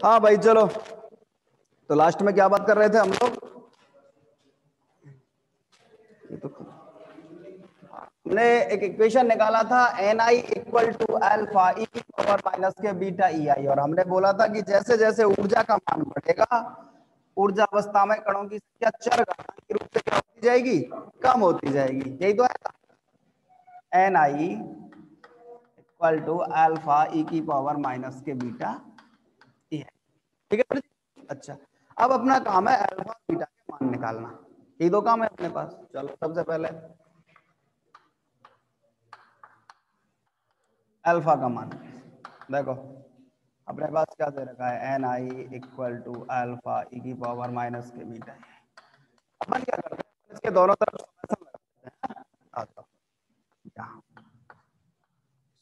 हाँ भाई चलो, तो लास्ट में क्या बात कर रहे थे हम लोग? हमने एक इक्वेशन निकाला था Ni equal to alpha e की power minus k beta Ei, और हमने बोला था कि जैसे जैसे ऊर्जा का मान बढ़ेगा, ऊर्जा अवस्था में कणों की संख्या चरघातांकी रूप से क्या होती जाएगी? कम होती जाएगी। यही तो है Ni equal to alpha e की power minus k beta Ei। ठीक है। अच्छा, अब अपना काम है अल्फा बीटा के मान निकालना। ये दो काम है अपने पास। चलो सबसे पहले अल्फा का मान देखो, अपने पास क्या दे रखा है? Ni equal to alpha e की पावर माइनस के बीटा। अपन क्या करते हैं, इसके दोनों तरफ समेशन लगाते हैं। आता यहाँ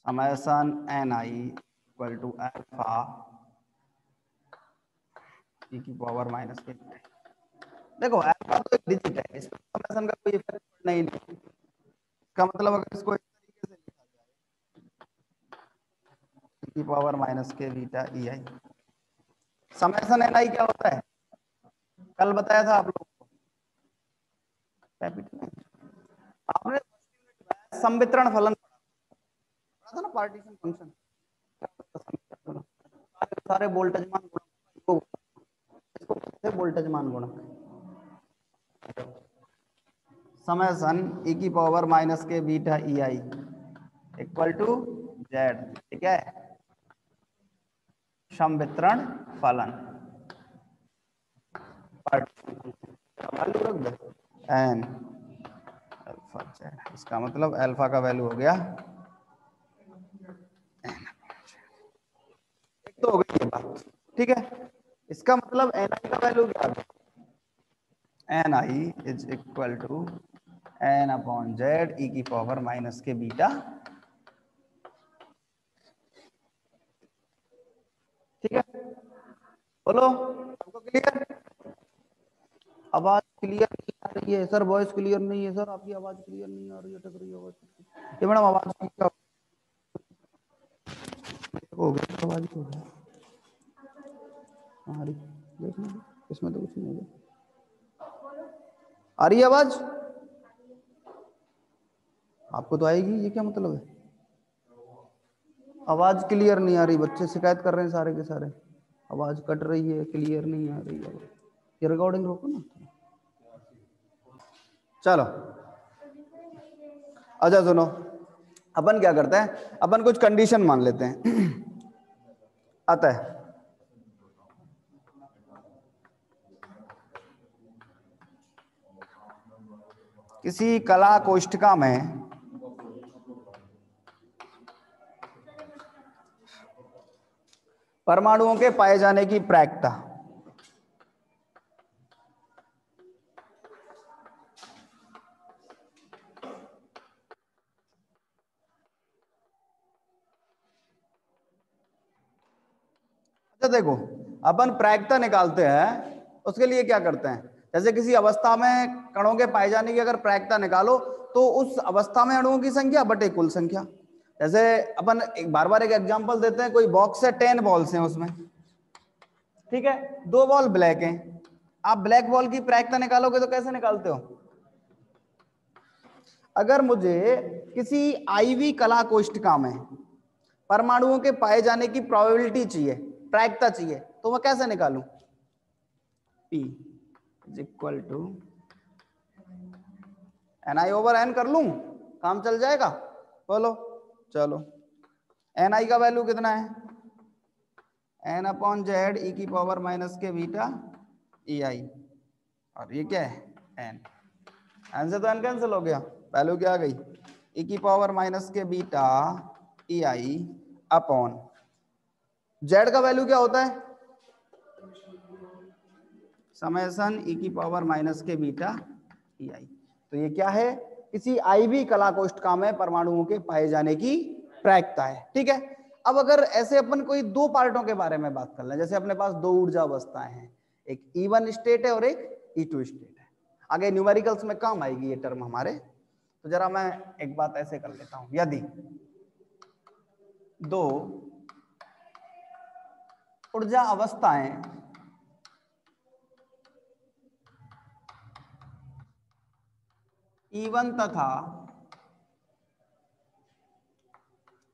summation Ni equal to alpha e की पावर माइनस के बीटा। देखो अल्फा तो एक डिजिट है, इसमें समेशन का कोई इफेक्ट नहीं है। इसका मतलब अगर इसको इस तरीके से लिखा जाए की power minus k beta Ei, summation Ni क्या होता है? कल बताया था आप लोगों को, कैपिटल आपने संवितरण फलन पढ़ा था ना, पार्टीशन फंक्शन। सारे वोल्टेज मान गुणक, इसको कहते हैं वोल्टेज मान गुणक। समेशन ई की power minus k beta Ei equal to Z, ठीक है, संवितरण फलन एन अल्फा जेड। इसका मतलब अल्फा का वैल्यू हो गया एन। एक तो हो गई ये बात, ठीक है। इसका मतलब Ni का वैल्यू क्या है? Ni is equal to N upon Z e की पावर माइनस के बीटा, ठीक है। बोलो सबको क्लियर? आवाज क्लियर नहीं आ रही है सर, वॉइस क्लियर नहीं है सर, आपकी आवाज क्लियर नहीं आ रही है, अटक रही है आवाज। ये मैडम आवाज क्या हो गई? आवाज हो गई आ रही, देखना इसमें तो कुछ नहीं है। आ रही है आवाज? आपको तो आएगी, ये क्या मतलब है? आवाज क्लियर नहीं आ रही, बच्चे शिकायत कर रहे हैं सारे के सारे, आवाज कट रही है, क्लियर नहीं आ रही है। ये रिकॉर्डिंग रोको ना। चलो अच्छा सुनो, अपन क्या करते हैं, अपन कुछ कंडीशन मान लेते हैं। अतः किसी कला कोष्ठिका में परमाणुओं के पाए जाने की प्रायिकता अच्छा देखो, अपन प्रायिकता निकालते हैं, उसके लिए क्या करते हैं, जैसे किसी अवस्था में कणों के पाए जाने की अगर प्रायिकता निकालो तो उस अवस्था में अणुओं की संख्या बटे कुल संख्या। जैसे अपन एक बार बार एक एग्जांपल देते हैं, कोई बॉक्स है, 10 बॉल्स हैं उसमें, ठीक है, 2 बॉल ब्लैक हैं। आप ब्लैक बॉल की प्रायिकता निकालोगे तो कैसे निकालते हो? अगर मुझे किसी आईवी कला कोष्ठिका में परमाणुओं के पाए जाने की प्रोबेबिलिटी चाहिए, प्रायिकता चाहिए, तो मैं कैसे निकालूं? P is equal to Ni over N कर लूं, काम चल जाएगा? बोलो चलो, Ni का वैल्यू कितना है? N अपॉन जेड ई की power minus k beta Ei, और ये क्या है? N। N से तो N कैंसिल हो गया, वैल्यू क्या आ गई? ई की power minus k beta Ei upon Z का वैल्यू क्या होता है? समेशन ई की power minus k beta Ei। तो ये क्या है? किसी आईवी कला कोष्ठिका में परमाणुओं के पाए जाने की प्रायिकता है, ठीक है। अब अगर ऐसे अपन कोई दो पार्टों के बारे में बात कर लें, जैसे अपने पास दो ऊर्जा अवस्थाएं हैं, एक E1 स्टेट है और एक E2 स्टेट है। आगे न्यूमेरिकल्स में काम आएगी ये टर्म हमारे, तो जरा मैं एक बात ऐसे कर लेता हूं, यदि दो ऊर्जा अवस्थाएं E1 तथा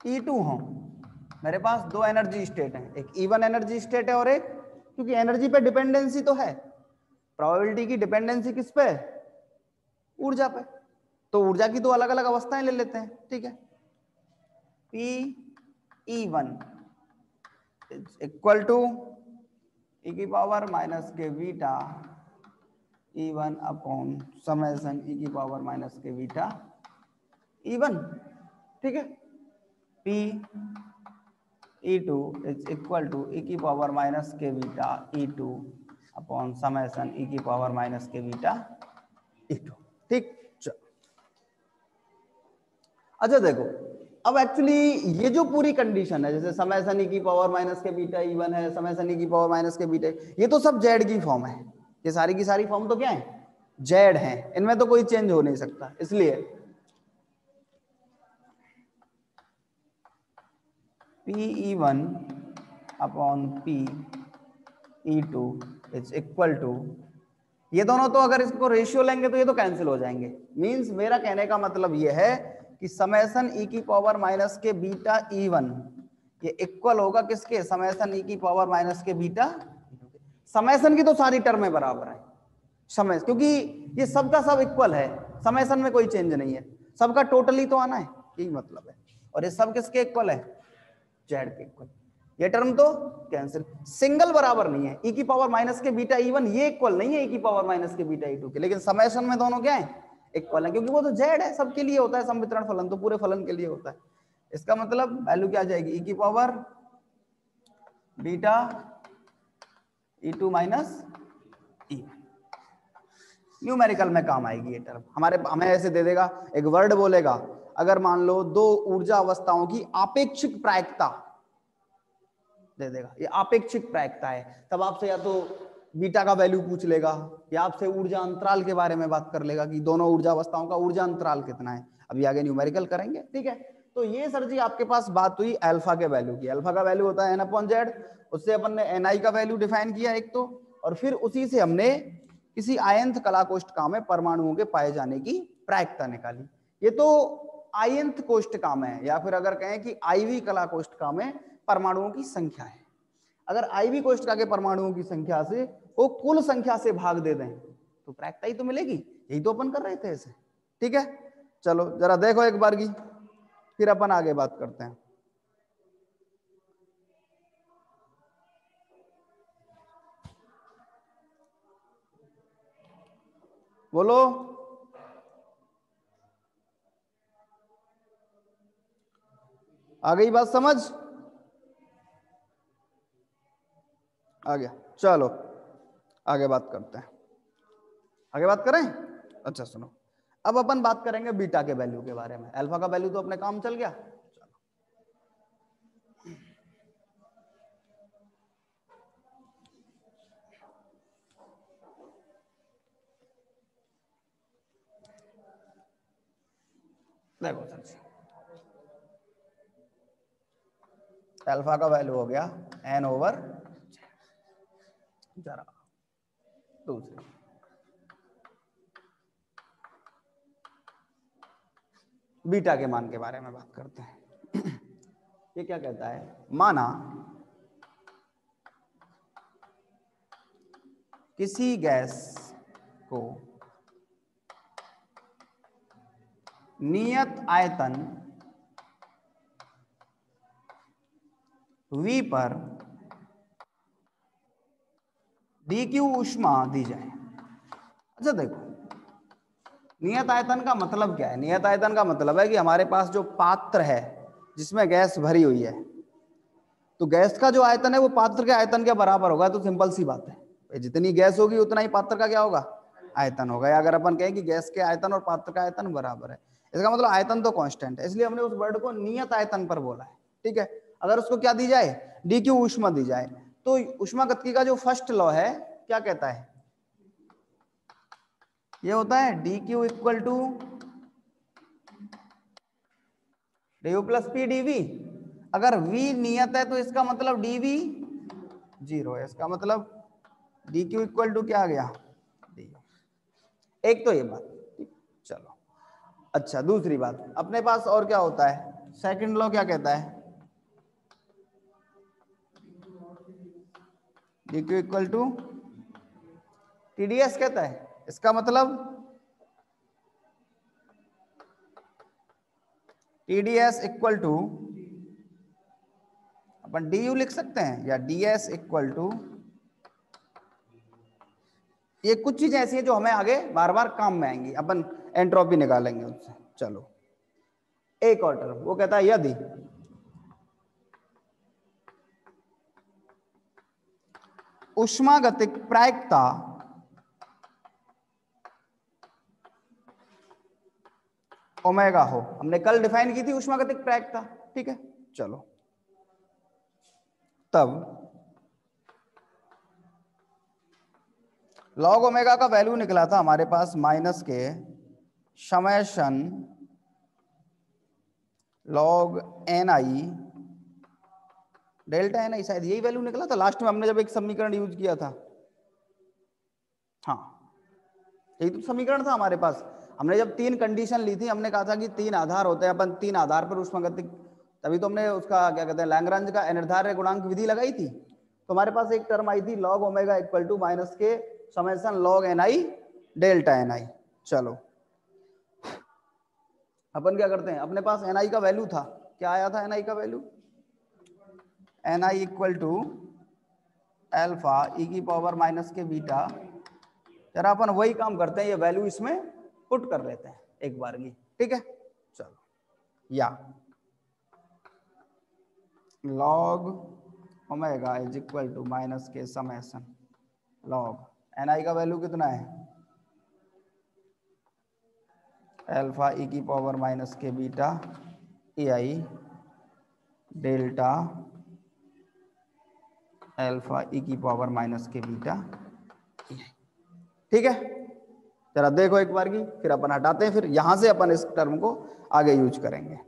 E2 हों। मेरे पास दो एनर्जी स्टेट हैं, एक E1 एनर्जी स्टेट है और एक, क्योंकि एनर्जी पे डिपेंडेंसी तो है, प्रोबेबिलिटी की डिपेंडेंसी किस पे? ऊर्जा पे। तो ऊर्जा की दो अलग अलग अवस्थाएं ले लेते हैं, ठीक है। Pe1 is equal to e की power minus k beta E1 upon summation e की power minus k beta E1, ठीक है। Pe2 is equal to e की power minus k beta E2 upon summation e की power minus k beta E2, ठीक। अच्छा देखो, अब actually ये जो पूरी कंडीशन है, जैसे समेशन e की power minus k beta E1 है, समेशन e की पावर माइनस के बीटा, ये तो सब जेड की फॉर्म है। ये सारी की सारी फॉर्म तो क्या है? जेड है, इनमें तो कोई चेंज हो नहीं सकता। इसलिए Pe1 upon Pe2 is equal to, ये दोनों तो अगर इसको रेशियो लेंगे तो ये तो कैंसिल हो जाएंगे। मींस मेरा कहने का मतलब ये है कि समेशन e की power minus k beta E1 ये इक्वल होगा किसके? समेशन e की power minus k beta. Summation की तो सारी टर्में बराबर है, समय, क्योंकि ये सबका सब इक्वल है, समेशन में कोई चेंज नहीं है, सबका टोटली तो आना है, यही मतलब है। और ये सब किसके इक्वल है? जेड के इक्वल। ये टर्म तो कैंसिल, सिंगल बराबर नहीं है, e की power minus k beta E1 ये इक्वल नहीं है e की power minus k beta E2 के, लेकिन समेशन में दोनों क्या है? इक्वल है, क्योंकि वो तो जेड है, सबके लिए होता है संवितरण फलन, तो पूरे फलन के लिए होता है। इसका मतलब वैल्यू क्या आ जाएगी? e की power beta E2 minus E1। Numerical में काम आएगी ये टर्म हमारे, हमें ऐसे दे देगा, एक वर्ड बोलेगा, अगर मान लो दो ऊर्जा अवस्थाओं की आपेक्षिक प्रायिकता दे देगा, ये आपेक्षिक प्रायिकता है, तब आपसे या तो बीटा का वैल्यू पूछ लेगा या आपसे ऊर्जा अंतराल के बारे में बात कर लेगा कि दोनों ऊर्जा अवस्थाओं का ऊर्जा अंतराल कितना है। अभी आगे न्यूमेरिकल करेंगे, ठीक है। तो ये सर जी आपके पास बात हुई अल्फा के वैल्यू की। अल्फा का वैल्यू होता है n/z, उससे अपन ने ni का वैल्यू डिफाइन किया एक तो, और फिर उसी से हमने किसी आयंत कला कोष्ठका में परमाणुओं के पाए जाने की प्रायिकता निकाली। ये तो आयंत कोष्ठका में, या फिर अगर कहें कि आईवी कला कोष्ठका में परमाणुओं की संख्या है। अगर आईवी कोष्ठका के परमाणुओं की संख्या से वो कुल संख्या से भाग दे दें तो प्रायिकता ही तो मिलेगी, यही तो अपन कर रहे थे ऐसे, ठीक है। चलो जरा देखो एक बार की, फिर अपन आगे बात करते हैं। बोलो, आ गई बात समझ? आ गया, चलो आगे बात करते हैं। आगे बात करें? अच्छा सुनो, अब अपन बात करेंगे बीटा के वैल्यू के बारे में। अल्फा का वैल्यू तो अपने काम चल गया। देखो सर जी, अल्फा का वैल्यू हो गया n/, जरा दूसरी बीटा के मान के बारे में बात करते हैं। ये क्या कहता है, माना किसी गैस को नियत आयतन V पर dq ऊष्मा दी जाए। अच्छा देखो, नियत आयतन का मतलब क्या है? नियत आयतन का मतलब है कि हमारे पास जो पात्र है जिसमें गैस भरी हुई है, तो गैस का जो आयतन है वो पात्र के आयतन के बराबर होगा। तो सिंपल सी बात है, जितनी गैस होगी उतना ही पात्र का क्या होगा? आयतन होगा। या अगर अपन कहें कि गैस के आयतन और पात्र का आयतन बराबर है, इसका मतलब आयतन तो कांस्टेंट है, इसलिए हमने उस वर्ड को नियत आयतन पर बोला है, ठीक है। अगर उसको क्या दी जाए? dq ऊष्मा दी जाए, तो ऊष्मागतिकी का जो फर्स्ट लॉ है क्या कहता है? ये होता है dq equal to du plus p dv। अगर v नियत है तो इसका मतलब dv 0 है, इसका मतलब dq इक्वल टू क्या आ गया d। एक तो ये बात, चलो। अच्छा दूसरी बात अपने पास और क्या होता है, सेकंड लॉ क्या कहता है, dq इक्वल टू TdS कहता है, इसका मतलब TdS इक्वल टू अपन du लिख सकते हैं या ds इक्वल टू, ये कुछ चीजें ऐसी हैं जो हमें आगे बार बार काम में आएंगी, अपन एंट्रोपी निकालेंगे उससे। चलो एक और टर्म वो कहता है यदि उष्मागतिक प्रायिकता ओमेगा हो, हमने कल डिफाइन की थी उष्मागतिक प्रायिकता, ठीक है। चलो तब लॉग ओमेगा का वैल्यू निकला था हमारे पास minus k summation log N I delta N आई, शायद यही वैल्यू निकला था लास्ट में हमने जब एक समीकरण यूज किया था। हाँ यही तो समीकरण था हमारे पास, हमने जब तीन कंडीशन ली थी, हमने कहा था कि तीन आधार होते हैं, अपन तीन आधार पर उष्मागतिक, तभी तो हमने उसका क्या कहते हैं लैग्रांज का अनिर्धार्य गुणांक विधि लगाई थी। तो हमारे पास एक टर्म आई थी log omega equal to minus k summation log N I delta N I. चलो अपन क्या करते हैं, अपने पास एन आई का वैल्यू था, क्या आया था एन आई का value, N I equal to alpha e की पावर माइनस के बीटा। जरा अपन वही काम करते हैं, ये वैल्यू इसमें पुट कर लेते हैं एक बार की, ठीक है। चलो या log omega is equal to minus k summation log N I का वैल्यू कितना है, एल्फा ई की power minus k beta A I delta alpha e की पावर माइनस के बीटा, ठीक है। जरा देखो एक बार की, फिर अपन हटाते हैं, फिर यहां से अपन इस टर्म को आगे यूज करेंगे।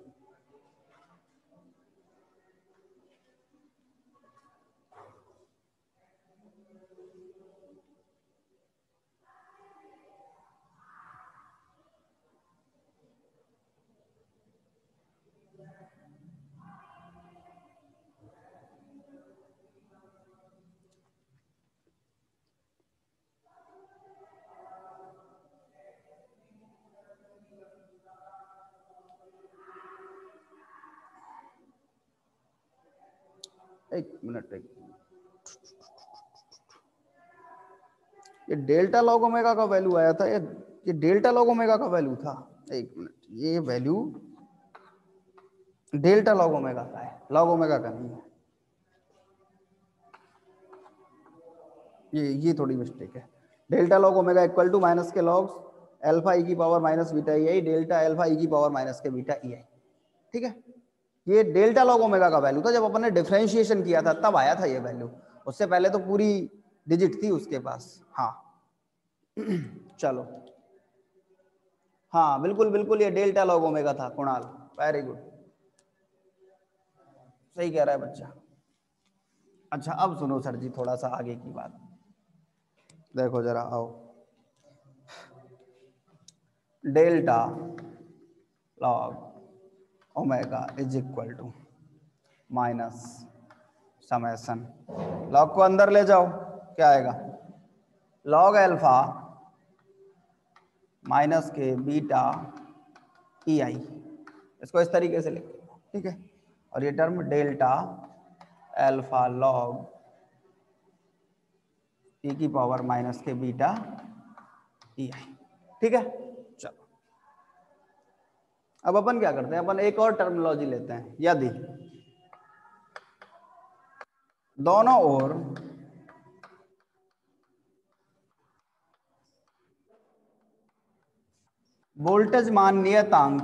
एक मिनट ये डेल्टा लॉग ओमेगा का वैल्यू आया था, ये डेल्टा लॉग ओमेगा का वैल्यू था, एक मिनट, ये वैल्यू डेल्टा लॉग ओमेगा का है, लॉग ओमेगा का नहीं है, ये थोड़ी मिस्टेक है। Delta log omega equal to minus k log alpha e की power minus beta E I delta alpha e की power minus k beta E I, ठीक है। ये डेल्टा लॉग ओमेगा का वैल्यू था, जब अपन ने डिफरेंशिएशन किया था तब आया था ये वैल्यू, उससे पहले तो पूरी डिजिट थी उसके पास। हाँ चलो हाँ बिल्कुल बिल्कुल, ये डेल्टा लॉग ओमेगा था कुणाल, वेरी गुड, सही कह रहा है बच्चा। अच्छा अब सुनो सर जी थोड़ा सा आगे की बात, देखो जरा आओ, delta log omega is equal to minus summation, log को अंदर ले जाओ, क्या आएगा, log alpha minus k beta E I, इसको इस तरीके से लिखते हैं, ठीक है। और ये टर्म डेल्टा एल्फा लॉग ई की power minus k beta E I, ठीक है। चलो अब अपन क्या करते हैं, अपन एक और टर्मिनोलॉजी लेते हैं, यदि दोनों ओर वोल्टेज मान नियतांक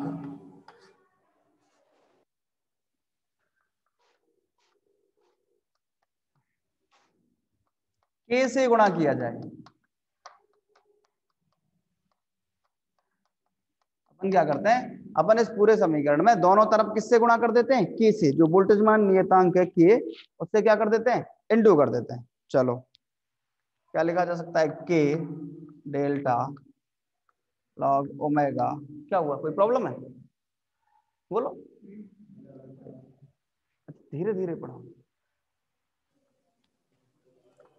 K से गुणा किया जाए, अपन क्या करते हैं, अपन इस पूरे समीकरण में दोनों तरफ किससे गुणा कर देते हैं, के से, जो वोल्टेज मान नियतांक है के, उससे क्या कर देते हैं, इनटू कर देते हैं। चलो क्या लिखा जा सकता है, के डेल्टा लॉग ओमेगा, क्या हुआ, कोई प्रॉब्लम है, बोलो, धीरे धीरे पढ़ो,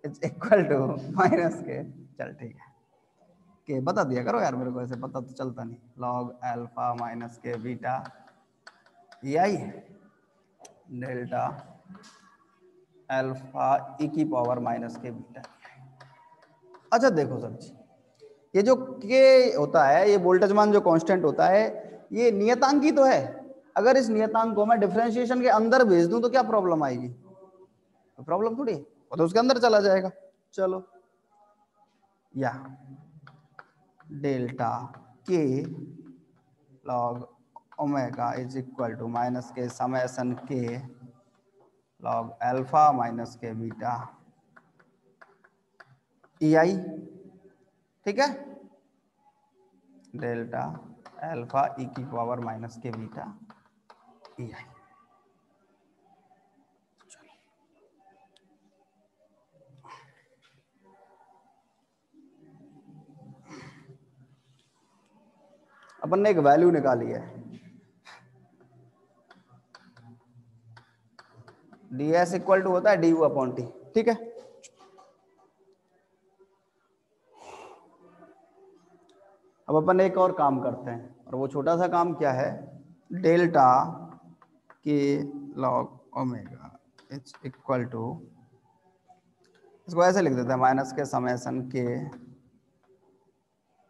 इट्स इक्वल टू माइनस के, चल ठीक है, के बता दिया करो यार मेरे को, ऐसे पता तो चलता नहीं, log alpha minus k beta E I delta alpha e की पावर माइनस के बीटा। अच्छा देखो सर जी, ये जो के होता है, ये वोल्टेज मान जो कांस्टेंट होता है, ये नियतांक ही तो है। अगर इस नियतांक को मैं डिफरेंशिएशन के अंदर भेज दूं तो क्या प्रॉब्लम आएगी, तो प्रॉब्लम थोड़ी, वो तो उसके अंदर चला जाएगा। चलो या delta k log omega is equal to minus k summation k log alpha minus k beta E I, ठीक है, डेल्टा अल्फा ई की power minus k beta E I. अपन ने एक वैल्यू निकाली है, डी एस इक्वल टू होता है डी यू अपॉन टी, ठीक है। अब अपन एक और काम करते हैं, और वो छोटा सा काम क्या है, delta k log omega is equal to, इसको ऐसे लिख देते हैं, minus k summation k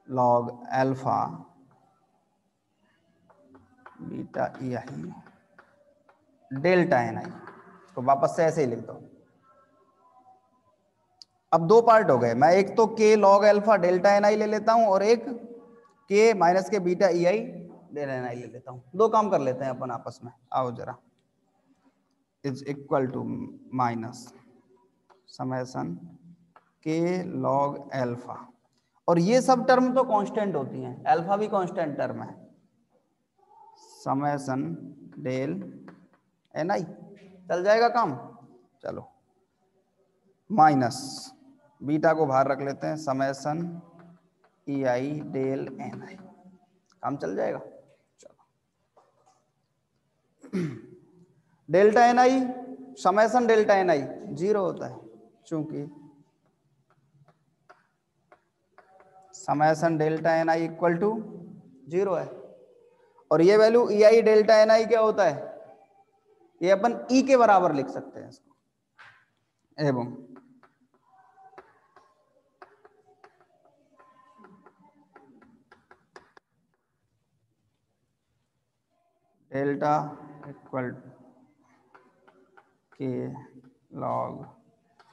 log alpha beta E I delta N I, तो वापस से ऐसे ही लिख दो। अब दो पार्ट हो गए, मैं एक तो के लॉग अल्फा डेल्टा एन आई ले लेता हूं, और एक के minus k beta E I delta N आई ले लेता हूं। दो काम कर लेते हैं अपन आपस में, आओ जरा, is equal to minus summation k log alpha, और ये सब टर्म तो कांस्टेंट होती हैं, अल्फा भी कांस्टेंट टर्म है, समेशन डेल एन आई, चल जाएगा काम। चलो माइनस बीटा को बाहर रख लेते हैं, summation E I del N I, काम चल जाएगा। चलो delta N I summation delta N I zero होता है, चूंकि summation delta N I equal to zero है, और ये value E I delta N I क्या होता है, ये अपन ई के बराबर लिख सकते हैं इसको, एवं delta equal k log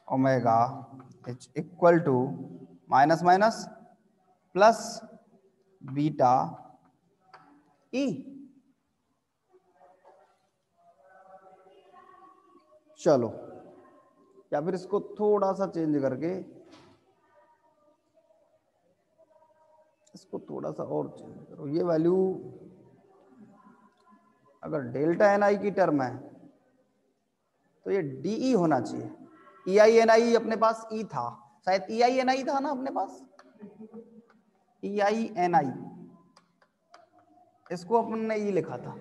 omega is equal to minus minus plus beta E. चलो या फिर इसको थोड़ा सा चेंज करके, इसको थोड़ा सा और चेंज करो, ये वैल्यू अगर डेल्टा एन आई की टर्म है तो ये डी ई होना चाहिए, ई आई एन आई अपने पास ई था, शायद ई आई एन आई था ना अपने पास, ई आई एन आई, इसको अपन ने ई लिखा था।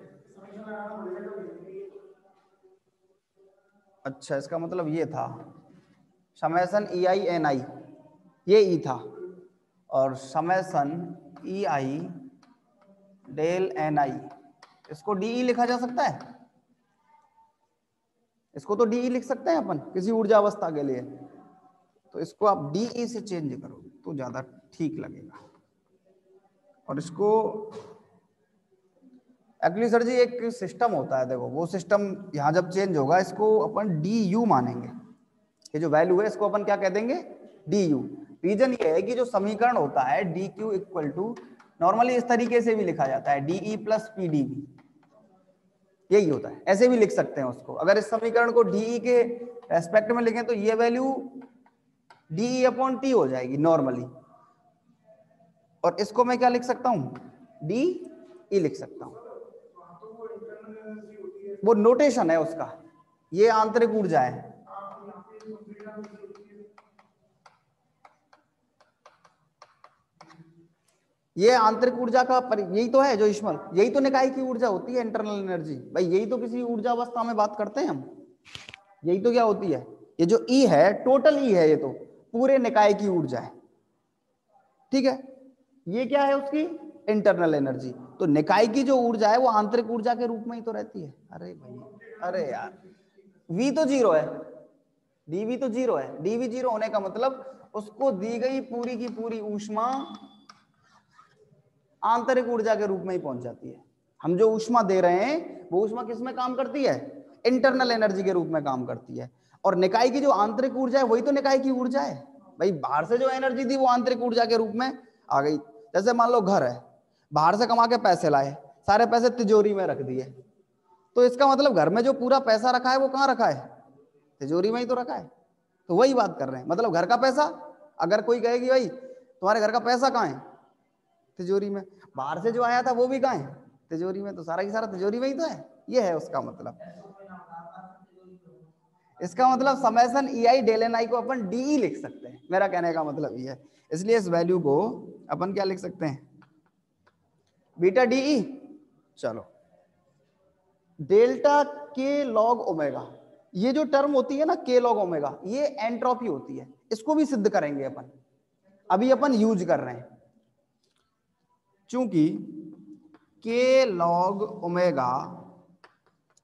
अच्छा इसका मतलब ये था, समेशन ई आई एन आई ये ई था, और summation E I del N आई, इसको डी ई लिखा जा सकता है, इसको तो डी ई लिख सकते हैं अपन किसी ऊर्जा अवस्था के लिए, तो इसको आप डी ई से चेंज करो तो ज्यादा ठीक लगेगा। और इसको एक्चुअली सर जी एक सिस्टम होता है, देखो वो सिस्टम यहाँ जब चेंज होगा इसको अपन डी यू मानेंगे, ये जो वैल्यू है इसको अपन क्या कह देंगे, डी यू। रीजन ये है कि जो समीकरण होता है D Q equal to, normally इस तरीके से भी लिखा जाता है D E plus P D V, यही होता है, ऐसे भी लिख सकते हैं उसको। अगर इस समीकरण को डी ई के रेस्पेक्ट में लिखें तो ये value D E upon T हो जाएगी नॉर्मली, और इसको मैं क्या लिख सकता हूं, डी ई लिख सकता हूं। वो नोटेशन है उसका, ये आंतरिक ऊर्जा है। ये आंतरिक ऊर्जा का यही तो है जो इश्मल, यही तो निकाय की ऊर्जा होती है, इंटरनल एनर्जी। भाई यही तो किसी ऊर्जा अवस्था में बात करते हैं हम, यही तो क्या होती है। ये जो ई है टोटल ई है, ये तो पूरे निकाय की ऊर्जा है, ठीक है। ये क्या है उसकी इंटरनल एनर्जी। तो निकाय की जो ऊर्जा है वो आंतरिक ऊर्जा के रूप में ही तो रहती है। अरे भाई अरे यार, वी तो जीरो है, डीवी तो जीरो है। डीवी जीरो होने का मतलब उसको दी गई पूरी की पूरी ऊष्मा आंतरिक ऊर्जा के रूप में ही पहुंच जाती है। हम जो ऊष्मा दे रहे हैं वो ऊष्मा किस में काम करती है, इंटरनल एनर्जी के रूप में काम करती है। और निकाय की जो आंतरिक ऊर्जा है वही तो निकाय की ऊर्जा है। भाई बाहर से जो एनर्जी थी वो आंतरिक ऊर्जा के रूप में आ गई। जैसे मान लो घर है, बाहर से कमा के पैसे लाए, सारे पैसे तिजोरी में रख दिए, तो इसका मतलब घर में जो पूरा पैसा रखा है वो कहाँ रखा है, तिजोरी में ही तो रखा है। तो वही बात कर रहे हैं, मतलब घर का पैसा, अगर कोई कहेगी भाई तुम्हारे घर का पैसा कहाँ है, तिजोरी में। बाहर से जो आया था वो भी कहाँ है, तिजोरी में। तो सारा की सारा तिजोरी में ही तो है। ये है उसका मतलब। इसका मतलब summation E I del N आई को अपन डी लिख सकते हैं, मेरा कहने का मतलब ये है। इसलिए इस वैल्यू को अपन क्या लिख सकते हैं, बीटा डी ई। चलो डेल्टा के लॉग ओमेगा, ये जो टर्म होती है ना के लॉग ओमेगा, ये एंट्रोपी होती है। इसको भी सिद्ध करेंगे अपन, अभी अपन यूज कर रहे हैं। चूंकि k log omega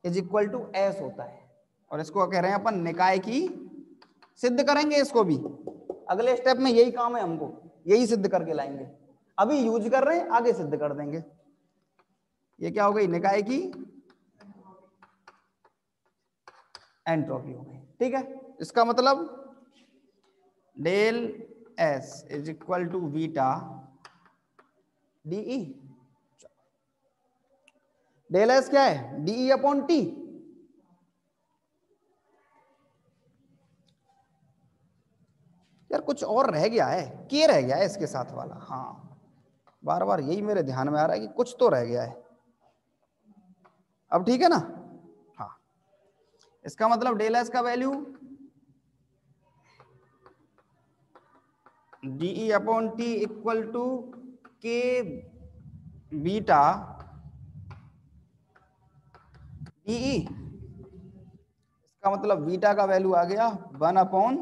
is equal to S होता है, और इसको कह रहे हैं अपन निकाय की, सिद्ध करेंगे इसको भी। अगले स्टेप में यही काम है, हमको यही सिद्ध करके लाएंगे। अभी यूज कर रहे हैं, आगे सिद्ध कर देंगे। ये क्या हो गई, निकाय की एंट्रोपी हो गई, ठीक है। इसका मतलब del S is equal to beta D E. Del S क्या है, डीई अपॉन टी। यार कुछ और रह गया है, के रह गया है इसके साथ वाला। हाँ बार बार यही मेरे ध्यान में आ रहा है कि कुछ तो रह गया है। अब ठीक है ना। हाँ इसका मतलब डेल एस का value D E upon T equal to k beta D E. इसका मतलब बीटा का वैल्यू आ गया 1 अपॉन,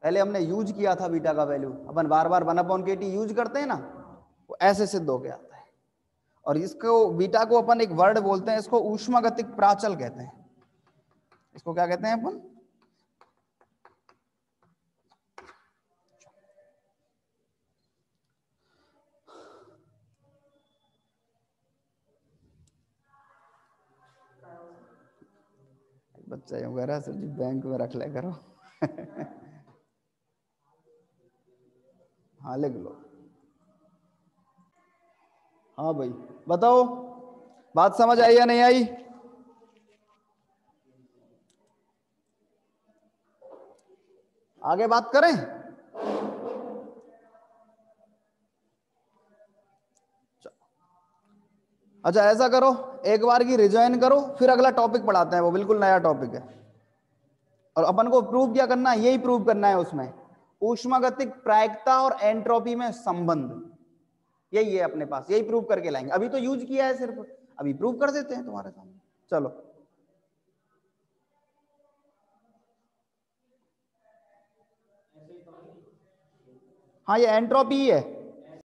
पहले हमने यूज किया था बीटा का वैल्यू, अपन बार बार 1 अपॉन के टी यूज करते हैं ना, वो ऐसे सिद्ध होके आता है। और इसको बीटा को अपन एक वर्ड बोलते हैं, इसको ऊष्मागतिक प्राचल कहते हैं। इसको क्या कहते हैं अपन, बच्चा यूं कह रहा है सर जी बैंक में रख ले करो। हाँ लिख लो। हाँ भाई बताओ, बात समझ आई या नहीं आई। आगे बात करें। अच्छा ऐसा करो, एक बार की रिजॉइन करो, फिर अगला टॉपिक पढ़ाते हैं, वो बिल्कुल नया टॉपिक है। और अपन को प्रूव क्या करना है, यही प्रूव करना है उसमें, ऊष्मागतिक प्रायिकता और एंट्रोपी में संबंध, यही है अपने पास, यही प्रूव करके लाएंगे। अभी तो यूज किया है सिर्फ, अभी प्रूव कर देते हैं तुम्हारे सामने। चलो हाँ ये एंट्रोपी है।